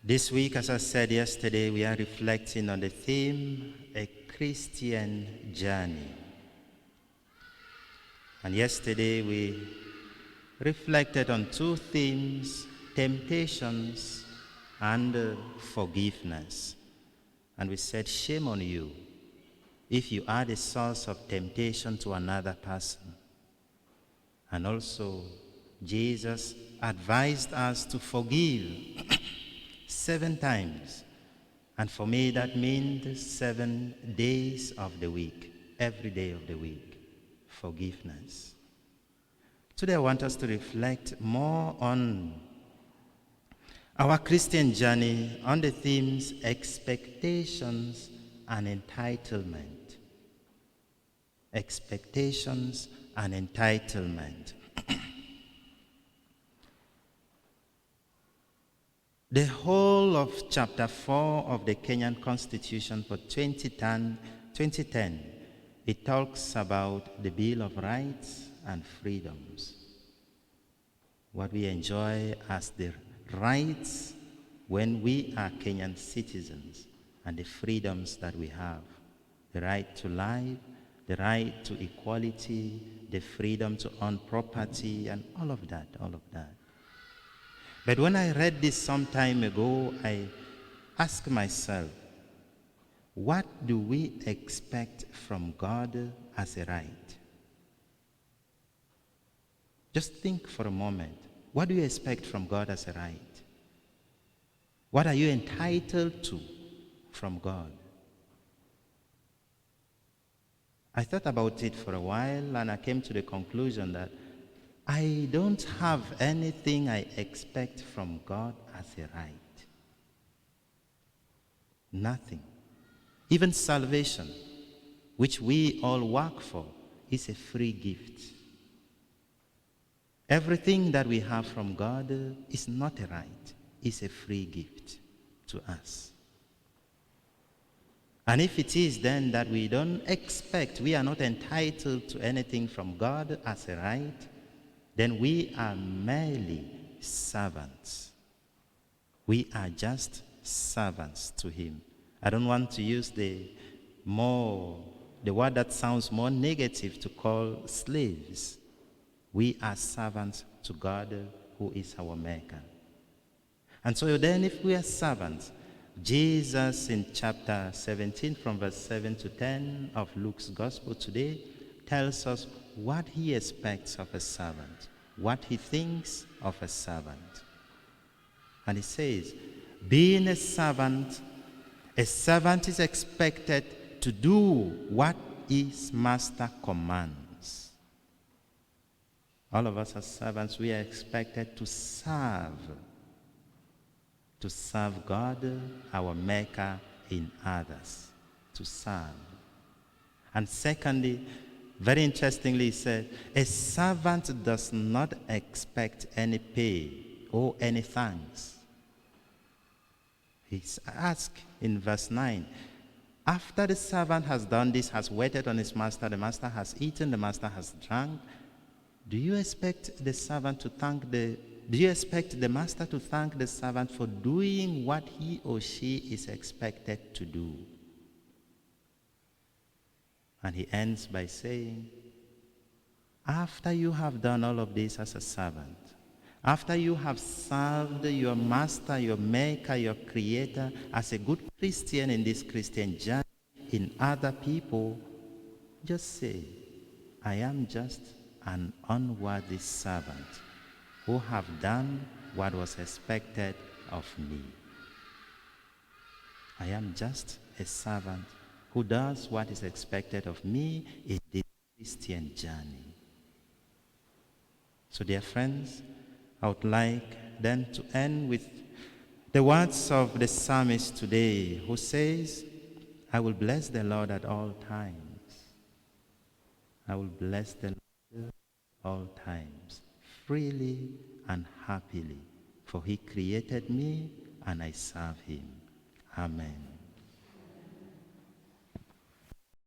This week, as I said yesterday, we are reflecting on the theme, A Christian Journey. And yesterday we reflected on two themes, temptations and forgiveness. And we said, shame on you if you are the source of temptation to another person. And also, Jesus advised us to forgive 7 times. And for me, that means 7 days of the week, every day of the week, forgiveness. Today, I want us to reflect more on our Christian journey on the themes expectations and entitlement. Expectations and entitlement. The whole of chapter 4 of the Kenyan Constitution for 2010, it talks about the Bill of Rights and Freedoms. What we enjoy as the rights when we are Kenyan citizens and the freedoms that we have. The right to life, the right to equality, the freedom to own property, and all of that. But when I read this some time ago, I asked myself, what do we expect from God as a right? Just think for a moment. What do you expect from God as a right? What are you entitled to from God? I thought about it for a while and I came to the conclusion that I don't have anything I expect from God as a right. Nothing. Even salvation, which we all work for, is a free gift. Everything that we have from God is not a right, it's a free gift to us. And if it is then that we don't expect, we are not entitled to anything from God as a right, then we are merely servants. We are just servants to Him. I don't want to use the word that sounds more negative to call slaves. We are servants to God who is our maker. And so then if we are servants, Jesus in chapter 17 from verse 7 to 10 of Luke's gospel today tells us what he expects of a servant, what he thinks of a servant. And he says, being a servant is expected to do what his master commands. All of us as servants, we are expected to serve God, our maker, in others, to serve. And secondly, very interestingly, he said, a servant does not expect any pay or any thanks. He's asked in verse 9, after the servant has done this, has waited on his master, the master has eaten, the master has drunk, do you expect the master to thank the servant for doing what he or she is expected to do? And he ends by saying, after you have done all of this as a servant, after you have served your master, your maker, your creator, as a good Christian in this Christian journey, in other people, just say, I am just an unworthy servant who have done what was expected of me. I am just a servant who does what is expected of me in this Christian journey. So dear friends, I would like then to end with the words of the psalmist today, who says, I will bless the Lord at all times. I will bless the Lord at all times, freely and happily, for he created me and I serve him. Amen.